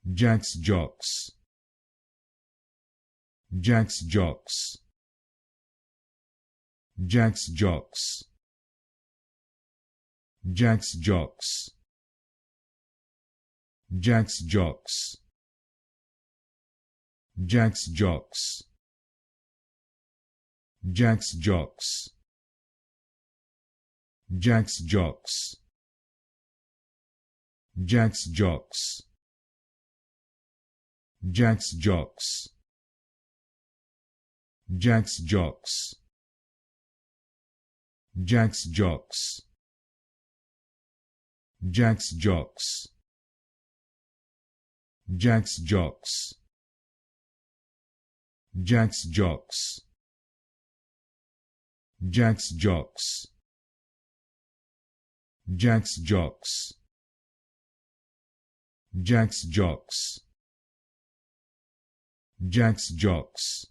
JaxJox, JaxJox, JaxJox, JaxJox, JaxJox, JaxJox, JaxJox, JaxJox, JaxJox, JaxJox, JaxJox, JaxJox, JaxJox, JaxJox, JaxJox, JaxJox, JaxJox, JaxJox, JaxJox,